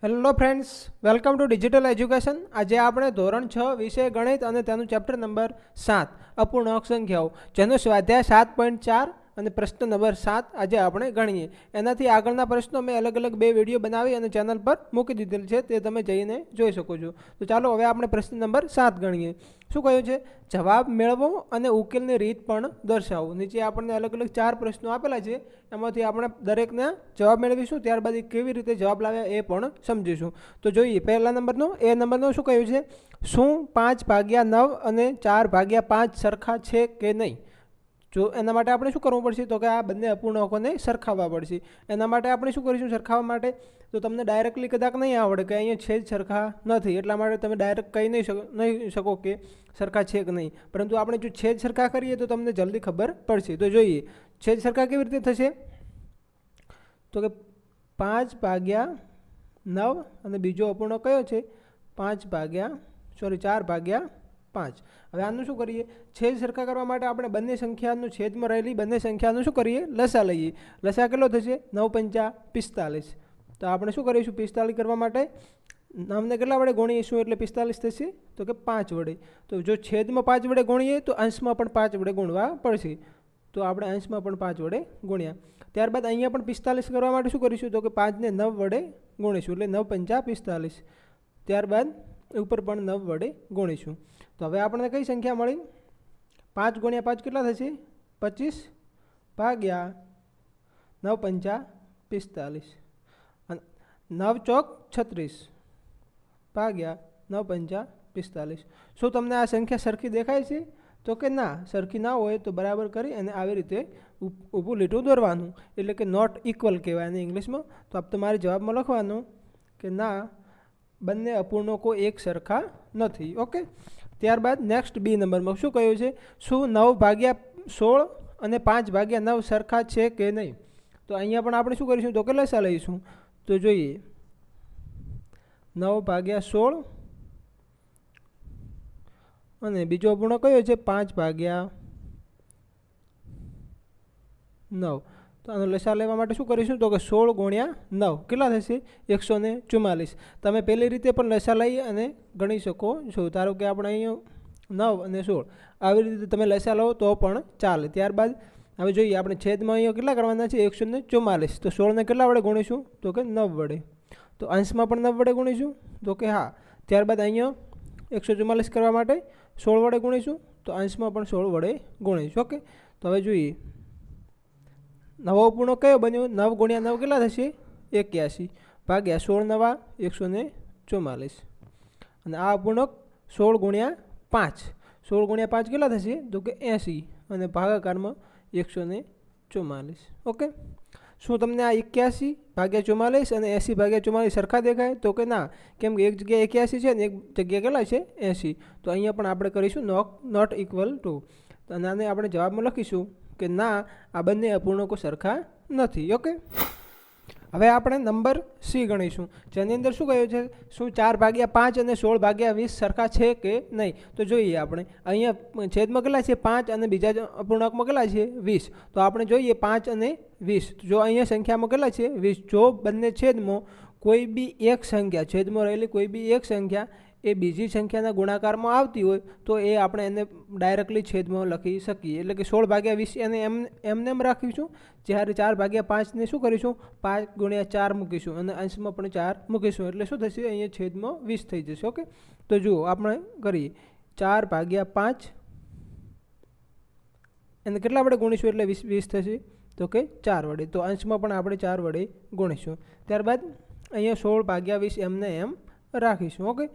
Hello friends, welcome to digital education. આજે આપણે ધોરણ 6 વિષય ગણિત અને તેનું ચેપ્ટર નંબર 7 અપૂર્ણાંક સંખ્યાઓ જેનો સ્વાધ્યાય 7.4 અને પ્રશ્ન નંબર 7 આજે આપણે ગણીએ. એનાથી આગળના પ્રશ્નો મેં અલગ અલગ બે વિડીયો બનાવી અને ચેનલ પર મૂકી દીધેલ છે, તે તમે જઈને જોઈ શકો છો. તો ચાલો હવે આપણે પ્રશ્ન નંબર 7 ગણીએ. શું કહ્યું છે? જવાબ મેળવો અને ઉકેલની રીત પણ દર્શાવો. નીચે આપણને અલગ અલગ 4 પ્રશ્નો આપેલા છે, એમાંથી આપણે દરેકના જવાબ મેળવીશું, ત્યારબાદ એ કેવી રીતે જવાબ લાવ્યા એ પણ સમજીશું. તો જોઈએ પહેલા નંબરનો. એ નંબરનો શું કહ્યું છે? શું 5/9 અને 4/5 સરખા છે કે નહીં? જો એના માટે આપણે શું કરવું પડશે? તો કે આ બંને અપૂર્ણાંકોને સરખાવવા પડશે. એના માટે આપણે શું કરીશું સરખાવવા માટે? તો તમને ડાયરેક્ટલી કદાચ નહીં આવડે કે અહીંયા છેદ સરખા નથી, એટલા માટે તમે ડાયરેક્ટ કહી નહીં શકો કે સરખા છે કે નહીં. પરંતુ આપણે જો છેદ સરખા કરીએ તો તમને જલ્દી ખબર પડશે. તો જોઈએ છેદ સરખા કેવી રીતે થશે. તો કે 5/9 અને બીજો અપૂર્ણાંક કયો છે? 4/5. હવે આનું શું કરીએ? છેદ સરખા કરવા માટે આપણે બંને સંખ્યાનું છેદમાં રહેલી બંને સંખ્યાનું શું કરીએ? લસા લઈએ. લસા કેટલો થશે? 9×5 = 45. તો આપણે શું કરીશું? 45 કરવા માટે 9ને કેટલા વડે ગુણીશું એટલે 45 થશે? તો કે 5 વડે. તો જો છેદમાં 5 વડે ગુણીએ તો અંશમાં પણ 5 વડે ગુણવા પડશે. તો આપણે અંશમાં પણ 5 વડે ગુણ્યા. ત્યારબાદ અહીંયા પણ 45 કરવા માટે શું કરીશું? તો કે 5ને 9 વડે ગુણીશું એટલે 9×5 = 45. ત્યારબાદ ઉપર પણ 9 વડે ગુણીશું. તો હવે આપણને કઈ સંખ્યા મળી? 5 × 5 કેટલા થશે? 25 ભાગ્યા 9×5 = 45 અને 9 ચોક 36 ભાગ્યા 9×5 = 45. શું તમને આ સંખ્યા સરખી દેખાય છે? તો કે ના, સરખી ના હોય તો બરાબર કરી અને આવી રીતે ઊભું લીટું દોરવાનું, એટલે કે નોટ ઇક્વલ કહેવાય એને ઇંગ્લિશમાં. તો આપ તમારે જવાબમાં લખવાનું કે ના, બંને અપૂર્ણાંકો એક સરખા નથી. ઓકે. ત્યારબાદ નેક્સ્ટ બી નંબરમાં શું કહ્યું છે? શું 9/16 અને 5/9 સરખા છે કે નહીં? તો અહીંયા પણ આપણે શું કરીશું? તો કે લસા લઈશું. તો જોઈએ 9/16 અને બીજો અપૂર્ણાંક કયો છે? 5/9. તો આનો લસા લેવા માટે શું કરીશું? તો કે 16 × 9 કેટલા થશે? 144. તમે પહેલી રીતે પણ લસા લઈ અને ગણી શકો છો. ધારો કે આપણે અહીંયા 9 અને 16 આવી રીતે તમે લસા લો તો પણ ચાલે. ત્યારબાદ હવે જોઈએ આપણે છેદમાં અહીંયા કેટલા કરવાના છે? 144. તો 16ને કેટલા વડે ગુણીશું? તો કે 9 વડે. તો અંશમાં પણ 9 વડે ગુણીશું? તો કે હા. ત્યારબાદ અહીંયા 144 કરવા માટે 16 વડે ગુણીશું, તો અંશમાં પણ 16 વડે ગુણીશું. ઓકે. તો હવે જોઈએ નવો અપૂર્ણાંક કયો બન્યો? 9 × 9 કેટલા થશે? 81 ભાગ્યા 16 × 9 = 144 અને આ અપૂર્ણાંક 16 × 5. 16 × 5 કેટલા થશે? તો કે 80 અને ભાગાકારમાં 144. ઓકે. શું તમને આ 81/44 અને 80/44 સરખા દેખાય? તો કે ના, કેમ કે એક જગ્યાએ 81 છે અને એક જગ્યાએ કેટલા છે? 80. તો અહીંયા પણ આપણે કરીશું નોટ ઇક્વલ ટુ, અને આને આપણે જવાબમાં લખીશું કે ના, આ બંને અપૂર્ણાંકો સરખા નથી. ઓકે. હવે આપણે નંબર સી ગણીશું, જેની અંદર શું કહ્યું છે? શું 4/5 અને 16/20 સરખા છે કે નહીં? તો જોઈએ આપણે અહીંયા છેદમાં કેટલા છે? 5 અને બીજા અપૂર્ણાંકમાં કેટલા છે? 20. તો આપણે જોઈએ 5 અને 20. જો અહીંયા સંખ્યામાં કેટલા છે? 20. જો બંને છેદમાં કોઈ બી એક સંખ્યા, છેદમાં રહેલી કોઈ બી એક સંખ્યા એ બીજી સંખ્યાના ગુણાકારમાં આવતી હોય તો એ આપણે એને ડાયરેક્ટલી છેદમાં લખી શકીએ. એટલે કે 16/20 એને એમને એમ રાખીશું. જ્યારે 4/5ને શું કરીશું? 5 × 4 મૂકીશું અને અંશમાં પણ 4 મૂકીશું. એટલે શું થશે? અહીંયા છેદમાં 20 થઈ જશે. ઓકે. તો જુઓ આપણે કરીએ 4/5 એને કેટલા વડે ગુણીશું એટલે 20 થશે? તો કે 4 વડે. તો અંશમાં પણ આપણે 4 વડે ગુણીશું. ત્યારબાદ અહીંયા 16/20 એમને એમ રાખીશું. ઓકે.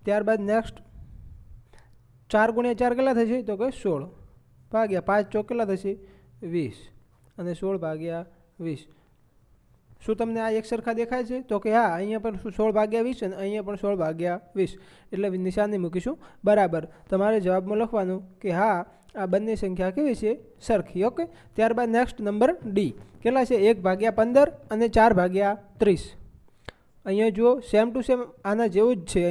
ત્યારબાદ નેક્સ્ટ 4 × 4 કેટલા થશે? તો કે 16 ભાગ્યા 5 ચોક કેટલા થશે? 20 અને 16/20. શું તમને આ એક સરખા દેખાય છે? તો કે હા, અહીંયા પણ 16/20 અને અહીંયા પણ 16/20. એટલે નિશાની મૂકીશું બરાબર. તમારે જવાબમાં લખવાનું કે હા, આ બંને સંખ્યા કેવી છે? સરખી. ઓકે. ત્યારબાદ નેક્સ્ટ નંબર ડી કેટલા છે? 1/15 અને 4/30. અહીંયા જુઓ સેમ ટુ સેમ આના જેવું જ છે.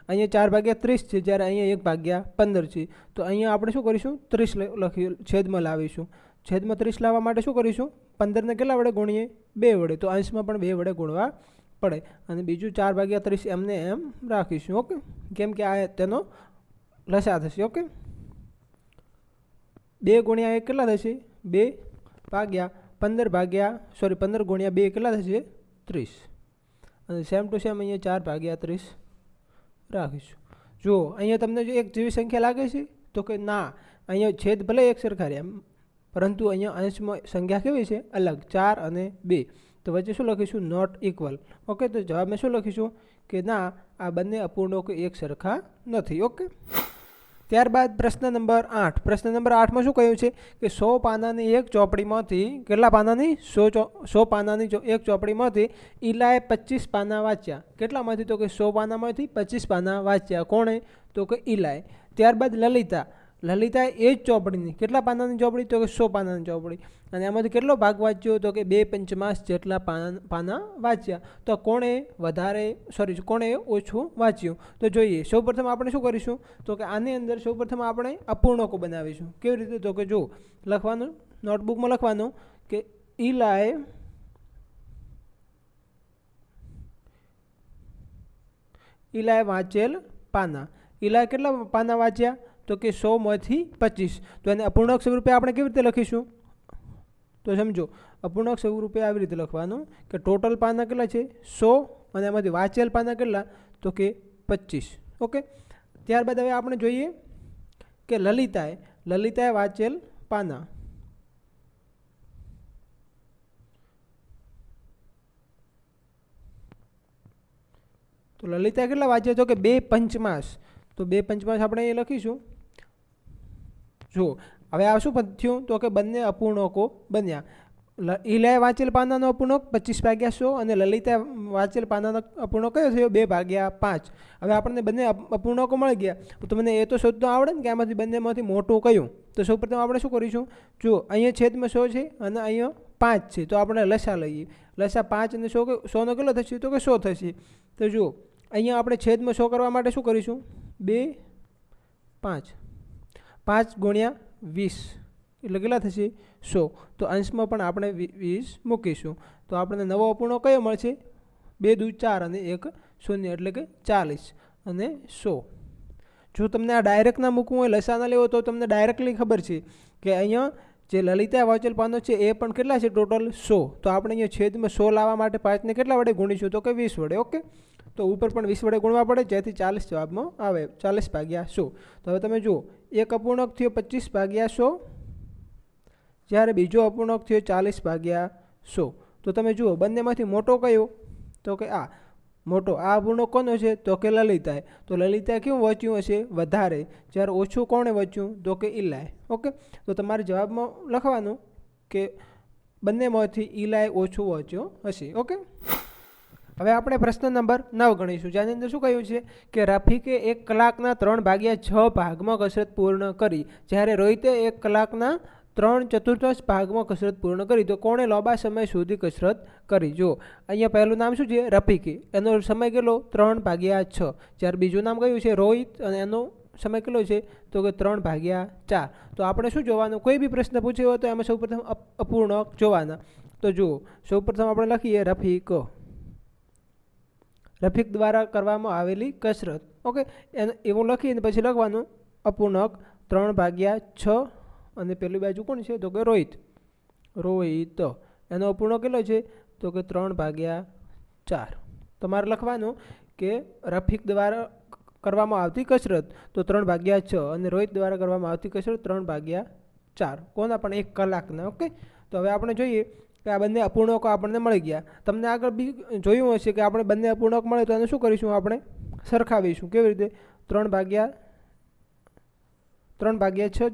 અહીંયા 4/30 છે, જ્યારે અહીંયા 1/15 છે. તો અહીંયા આપણે શું કરીશું? 30 લખી છેદમાં લાવીશું. છેદમાં 30 લાવવા માટે શું કરીશું? 15ને કેટલા વડે ગુણીએ? 2 વડે. તો અંશમાં પણ 2 વડે ગુણવા પડે અને બીજું 4/30 એમને એમ રાખીશું. ઓકે, કેમ કે આ તેનો લસા થશે. ઓકે, 2 ગુણ્યા 1 કેટલા થશે? 15 ગુણ્યા 2 કેટલા થશે? 30. અને સેમ ટુ સેમ અહીંયા 4/30 રાખીશું. જુઓ અહીંયા તમને જો એક જેવી સંખ્યા લાગે છે તો કે ના, અહીંયા છેદ ભલે એક સરખા રહ્યા પરંતુ અહીંયા અંશમાં સંખ્યા કેવી છે? અલગ, 4 અને 2. તો વચ્ચે શું લખીશું? Not equal. ઓકે, તો જવાબમાં શું લખીશું કે ના, આ બંને અપૂર્ણાંકો એક સરખા નથી. ઓકે, ત્યારબાદ પ્રશ્ન નંબર 8. પ્રશ્ન નંબર 8માં શું કહ્યું છે કે 100 પાનાની એક ચોપડીમાંથી કેટલા પાનાની? 100 પાનાની એક ચોપડીમાંથી ઈલાએ 25 પાના વાંચ્યા. કેટલામાંથી? તો કે 100 પાનામાંથી 25 પાના વાંચ્યા. કોણે? તો કે ઈલાએ. ત્યારબાદ લલિતાએ એ જ ચોપડીની કેટલા પાનાની ચોપડી? તો કે 100 પાનાની ચોપડી, અને એમાંથી કેટલો ભાગ વાંચ્યો? તો કે 2/5 જેટલા પાના વાંચ્યા. તો કોણે ઓછું વાંચ્યું? તો જોઈએ. સૌપ્રથમ આપણે શું કરીશું તો કે આની અંદર સૌપ્રથમ આપણે અપૂર્ણાંકો બનાવીશું. કેવી રીતે? તો કે જો લખવાનું, નોટબુકમાં લખવાનું કે ઈલાએ વાંચેલ પાના. ઈલાએ કેટલા પાના વાંચ્યા? તો કે 100માંથી 25. તો એને અપૂર્ણાંક સ્વરૂપે આપણે કેવી રીતે લખીશું? તો સમજો, અપૂર્ણાંક સ્વરૂપે આવી રીતે લખવાનું કે ટોટલ પાના કેટલા છે? 100, અને એમાંથી વાંચેલ પાના કેટલા? તો કે 25. ઓકે, ત્યારબાદ હવે આપણે જોઈએ કે લલિતાએ વાંચેલ પાના. તો લલિતાએ કેટલા વાંચ્યા? તો કે 2/5. તો 2/5 આપણે એ લખીશું. જો હવે આ શું થયું? તો કે બંને અપૂર્ણાંકો બન્યા. ઈલાએ વાંચેલ પાનાનો અપૂર્ણાંક 25/100 અને લલિતાએ વાંચેલ પાનાનો અપૂર્ણાંક કયો થયો? 2/5. હવે આપણને બંને અપૂર્ણાંકો મળી ગયા. તો તમને એ તો શોધતા આવડે ને કે આમાંથી બંનેમાંથી મોટું કયું? તો સૌપ્રથમ આપણે શું કરીશું? જો અહીંયા છેદમાં 100 છે અને અહીંયા 5 છે, તો આપણે લસા લઈએ. લસા 5 અને 100નો કેટલો થશે? તો કે 100 થશે. તો જુઓ અહીંયા આપણે છેદમાં 100 કરવા માટે શું કરીશું? 2 5 ગુણ્યા 20 એટલે કેટલા થશે? 100. તો અંશમાં પણ આપણે 20 મૂકીશું. તો આપણને નવો અપૂર્ણાંક કયો મળશે? 2 દુ 4 અને 1 0 એટલે કે 40 અને 100. જો તમને આ ડાયરેક્ટ ના મૂકવું હોય, લસા ના લેવો, તો તમને ડાયરેક્ટલી ખબર છે કે અહીંયા જે લલિતાએ વાંચેલ પાનો છે એ પણ કેટલા છે? ટોટલ 100. તો આપણે અહીંયા છેદમાં 100 લાવવા માટે 5ને કેટલા વડે ગુણીશું? તો કે 20 વડે. ઓકે, તો ઉપર પણ 20 વડે ગુણવા પડે, જેથી 40 જવાબમાં આવે. 40/100. તો હવે તમે જુઓ, એક અપૂર્ણાંક થયો 25/100, જ્યારે બીજો અપૂર્ણાંક થયો 40/100. તો તમે જુઓ બંનેમાંથી મોટો કયો? તો કે આ મોટો. આ અપૂર્ણાંક કોનો છે? તો કે લલિતાએ. તો લલિતાએ કેવું વાંચ્યું હશે? વધારે. જ્યારે ઓછું કોણે વાંચ્યું? તો કે ઈલાએ. ઓકે, તો તમારે જવાબમાં લખવાનું કે બંનેમાંથી ઈલાએ ઓછું વાંચ્યો હશે. ઓકે, હવે આપણે પ્રશ્ન નંબર 9 ગણીશું, જેની અંદર શું કહ્યું છે કે રફીકે 1 કલાકના 3/6 ભાગમાં કસરત પૂર્ણ કરી, જ્યારે રોહિતે 1 કલાકના 3/4 ભાગમાં કસરત પૂર્ણ કરી. તો કોણે લાંબા સમય સુધી કસરત કરી? જો અહીંયા પહેલું નામ શું છે? રફીકે. એનો સમય કેટલો? 3/6. જ્યારે બીજું નામ કયું છે? રોહિત, અને એનો સમય કેટલો છે? તો કે 3/4. તો આપણે શું જોવાનું? કોઈ બી પ્રશ્ન પૂછ્યો હોય તો એમાં સૌપ્રથમ અપૂર્ણાંક જોવાના. તો જુઓ, સૌપ્રથમ આપણે લખીએ રફીક દ્વારા કરવામાં આવેલી કસરત. ઓકે, એવું લખીને પછી લખવાનું અપૂર્ણાંક 3/6, અને પેલી બાજુ કોણ છે? તો કે રોહિત. એનો અપૂર્ણાંક કેટલો છે? તો કે 3/4. તમારે લખવાનું કે રફીક દ્વારા કરવામાં આવતી કસરત તો 3/6, અને રોહિત દ્વારા કરવામાં આવતી કસરત 3/4. કોના? પણ 1 કલાકના. ઓકે, તો હવે આપણે જોઈએ કે આ બંને અપૂર્ણાંકો આપણને મળી ગયા. તમને આગળ બી જોયું હશે કે આપણે બંને અપૂર્ણાંક મળે તો એને શું કરીશું? આપણે સરખાવીશું. કેવી રીતે? 3/6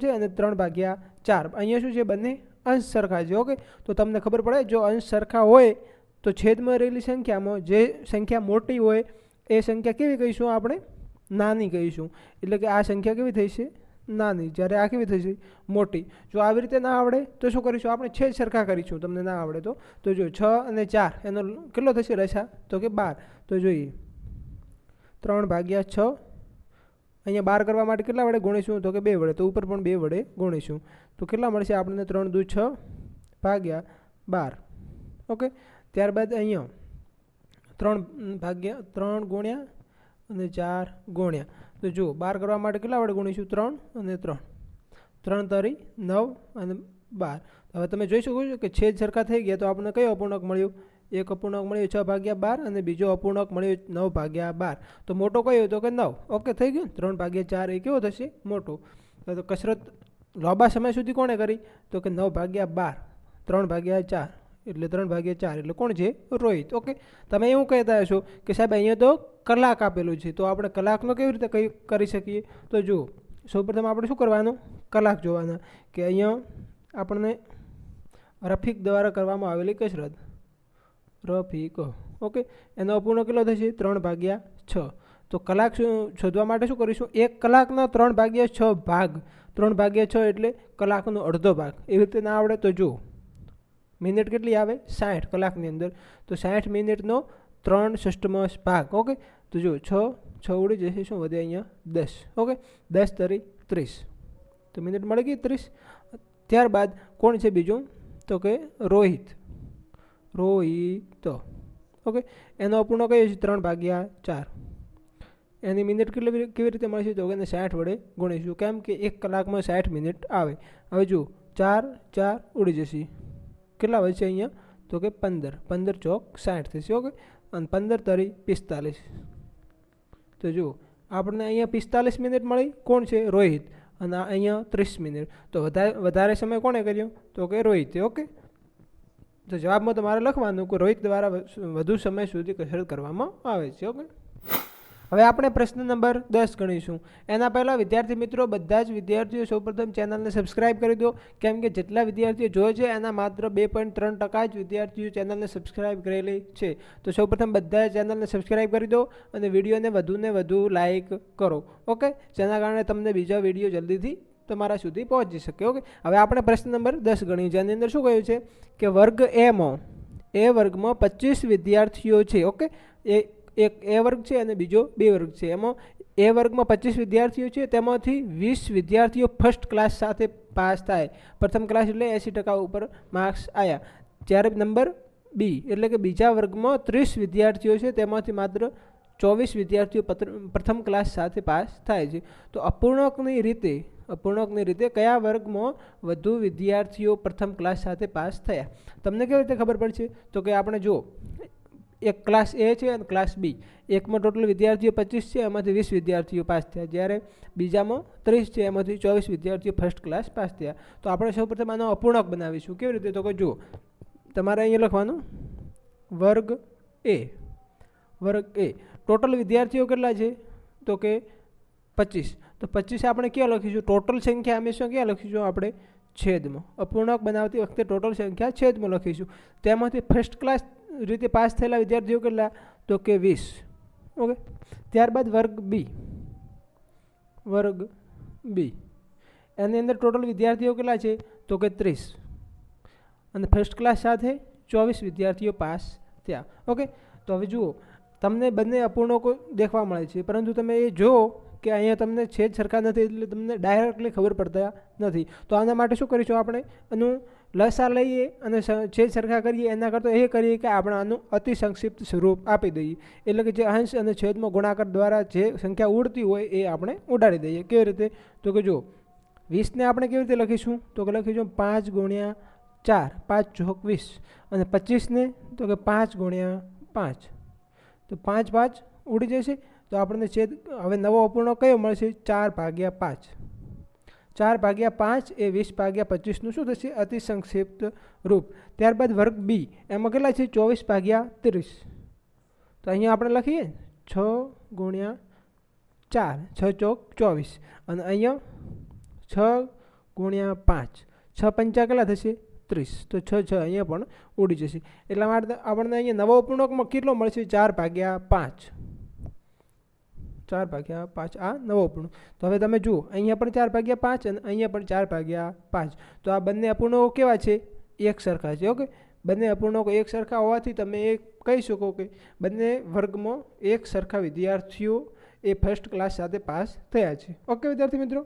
છે અને 3/4. અહીંયા શું છે? બંને અંશ સરખા છે. ઓકે, તો તમને ખબર પડે, જો અંશ સરખા હોય તો છેદમાં રહેલી સંખ્યામાં જે સંખ્યા મોટી હોય એ સંખ્યા કેવી કહીશું? આપણે નાની કહીશું. એટલે કે આ સંખ્યા કેવી થઈ છે? નાની. જ્યારે આ કેવી થશે? મોટી. જો આવી રીતે ના આવડે તો શું કરીશું? આપણે છેદ સરખા કરીશું. તમને ના આવડે તો જો 6 અને 4 એનો કેટલો થશે લસા? તો કે 12. તો જોઈએ 3/6. અહીંયા 12 કરવા માટે કેટલા વડે ગુણીશું? તો કે 2 વડે. તો ઉપર પણ 2 વડે ગુણીશું. તો કેટલા મળશે આપણને? 3 દુ 6 ભાગ્યા 12. ઓકે, ત્યારબાદ અહીંયા 3 ગુણ્યા અને 4 ગુણ્યા. તો જુઓ 12 કરવા માટે કેટલા વડે ગુણીશું? 3 અને 3. 3 તરી 9 અને 12. હવે તમે જોઈ શકો છો કે છેદ સરખા થઈ ગયા. તો આપણને કયો અપૂર્ણાંક મળ્યો? એક અપૂર્ણાંક મળ્યો 6/12 અને બીજો અપૂર્ણાંક મળ્યો 9/12. તો મોટો કયો? તો કે 9. ઓકે, થઈ ગયું. 3/4 એ કેવો થશે? મોટો. તો કસરત લાંબા સમય સુધી કોણે કરી? તો કે 9/12. 3/4 એટલે 3/4 એટલે કોણ છે? રોહિત. ઓકે, તમે એવું કહેતા હશો કે સાહેબ અહીંયા તો કલાક આપેલું છે, તો આપણે કલાકનો કેવી રીતે કરી શકીએ? તો જુઓ, સૌપ્રથમ આપણે શું કરવાનું? કલાક જોવાના કે અહીંયા આપણને રફીક દ્વારા કરવામાં આવેલી કસરત રફીક. ઓકે, એનો અપૂર્ણાંક કેટલો થશે? 3/6. તો કલાક શોધવા માટે શું કરીશું? 1 કલાકના 3/6 ભાગ. 3/6 એટલે કલાકનો અડધો ભાગ. એવી રીતે ના આવડે તો જુઓ, મિનિટ કેટલી આવે? 60 કલાકની અંદર. તો 60 મિનિટનો 3/6 ભાગ. ઓકે, તો જુઓ 6 ઉડી જશે, શું વધે અહીંયા? 10. ઓકે, 10 તરી 30. તો મિનિટ મળી ગઈ 30. ત્યારબાદ કોણ છે બીજું? તો કે રોહિત. ઓકે, એનો અપૂર્ણાંક કયો છે? 3/4. એની મિનિટ કેવી રીતે મળશે? તો કે એને 60 વડે ગુણીશું. કેમ કે 1 કલાકમાં 60 મિનિટ આવે. હવે જુઓ 4 ઉડી જશે. કેટલા વધશે અહીંયા? તો કે 15. 15 ચોક 60 થશે. ઓકે, અને 15 તરી 45. તો જુઓ આપણને અહીંયા 45 મિનિટ મળી. કોણ છે? રોહિત. અને અહીંયા 30 મિનિટ. તો વધારે સમય કોણે કર્યો? તો કે રોહિતે. ઓકે, તો જવાબમાં તમારે લખવાનું કે રોહિત દ્વારા વધુ સમય સુધી કસરત કરવામાં આવે છે. ઓકે, હવે આપણે પ્રશ્ન નંબર 10 ગણીશું. એના પહેલાં વિદ્યાર્થી મિત્રો, બધા જ વિદ્યાર્થીઓ સૌપ્રથમ ચેનલને સબસ્ક્રાઇબ કરી દો. કેમ કે જેટલા વિદ્યાર્થીઓ જોવે છે એના માત્ર 2.3% જ વિદ્યાર્થીઓ ચેનલને સબસ્ક્રાઇબ કરેલી છે. તો સૌપ્રથમ બધા ચેનલને સબસ્ક્રાઇબ કરી દો અને વિડીયોને વધુને વધુ લાઇક કરો. ઓકે, જેના કારણે તમને બીજા વિડીયો જલ્દીથી તમારા સુધી પહોંચી શકે. ઓકે, હવે આપણે પ્રશ્ન નંબર 10 ગણીએ. જેની અંદર શું કહ્યું છે કે વર્ગ એ વર્ગમાં 25 વિદ્યાર્થીઓ છે. ઓકે, એક એ વર્ગ છે અને બીજો B વર્ગ છે. એમાં એ વર્ગમાં 25 વિદ્યાર્થીઓ છે, તેમાંથી 20 વિદ્યાર્થીઓ ફર્સ્ટ ક્લાસ સાથે પાસ થાય. પ્રથમ ક્લાસ એટલે 80% ઉપર માર્ક્સ આવ્યા. જ્યારે નંબર B એટલે કે બીજા વર્ગમાં 30 વિદ્યાર્થીઓ છે, તેમાંથી માત્ર 24 વિદ્યાર્થીઓ પ્રથમ ક્લાસ સાથે પાસ થાય છે. તો અપૂર્ણાંકની રીતે કયા વર્ગમાં વધુ વિદ્યાર્થીઓ પ્રથમ ક્લાસ સાથે પાસ થયા? તમને કેવી રીતે ખબર પડશે? તો કે આપણે જુઓ, એક ક્લાસ A છે અને ક્લાસ B. એકમાં ટોટલ વિદ્યાર્થીઓ 25 છે, એમાંથી 20 વિદ્યાર્થીઓ પાસ થયા. જ્યારે બીજામાં 30 છે, એમાંથી 24 વિદ્યાર્થીઓ ફર્સ્ટ ક્લાસ પાસ થયા. તો આપણે સૌપ્રથમ આનો અપૂર્ણાંક બનાવીશું. કેવી રીતે? તો કે જુઓ, તમારે અહીંયા લખવાનું વર્ગ A. ટોટલ વિદ્યાર્થીઓ કેટલા છે? તો કે 25. તો 25 આપણે ક્યાં લખીશું? ટોટલ સંખ્યા હંમેશા ક્યાં લખીશું? આપણે છેદમાં. અપૂર્ણાંક બનાવતી વખતે ટોટલ સંખ્યા છેદમાં લખીશું. તેમાંથી ફર્સ્ટ ક્લાસ રીતે પાસ થયેલા વિદ્યાર્થીઓ કેટલા? તો કે 20. ઓકે, ત્યારબાદ વર્ગ B. એની અંદર ટોટલ વિદ્યાર્થીઓ કેટલા છે? તો કે 30. અને ફર્સ્ટ ક્લાસ સાથે 24 વિદ્યાર્થીઓ પાસ થયા. ઓકે, તો હવે જુઓ, તમને બંને અપૂર્ણાંકો દેખવા મળે છે, પરંતુ તમે એ જુઓ કે અહીંયા તમને છેદ સરખા નથી, એટલે તમને ડાયરેક્ટલી ખબર પડતા નથી. તો આના માટે શું કરીશું? આપણે આનું લસા લઈએ અને છેદ સરખા કરીએ. એના કરતાં એ કરીએ કે આપણે આનું અતિ સંક્ષિપ્ત સ્વરૂપ આપી દઈએ. એટલે કે જે અંશ અને છેદમાં ગુણાકાર દ્વારા જે સંખ્યા ઉડતી હોય એ આપણે ઉડાડી દઈએ. કેવી રીતે? તો કે જો 20ને આપણે કેવી રીતે લખીશું? તો કે લખીશું 5 ગુણ્યા 4, 5 ચોક 20. અને 25ને તો કે 5 ગુણ્યા 5. તો 5 ઉડી જશે. તો આપણને છેદ હવે નવો અપૂર્ણાંક કયો મળશે? 4/5. 4/5 એ 20/25નું શું થશે? અતિ સંક્ષિપ્ત રૂપ. ત્યારબાદ વર્ગ B. એમાં કેટલા છે? 24/30. તો અહીંયા આપણે લખીએ 6 ગુણ્યા 4, 6 ચોક 24. અને અહીંયા 6 ગુણ્યા 5, 6 પંચા કેટલા થશે? 30. તો 6 અહીંયા પણ ઉડી જશે. એટલા માટે આપણને અહીંયા નવો અપૂર્ણાંકમાં કેટલો મળશે? 4/5. 4/5 આ નવો અપૂર્ણાંક. તો હવે તમે જુઓ, અહીંયા પણ 4/5 અને અહીંયા પણ 4/5. તો આ બંને અપૂર્ણાંકો કેવા છે? એક સરખા છે. ઓકે, બંને અપૂર્ણાંકો એક સરખા હોવાથી તમે એ કહી શકો કે બંને વર્ગમાં એક સરખા વિદ્યાર્થીઓ એ ફર્સ્ટ ક્લાસ સાથે પાસ થયા છે. ઓકે વિદ્યાર્થી મિત્રો.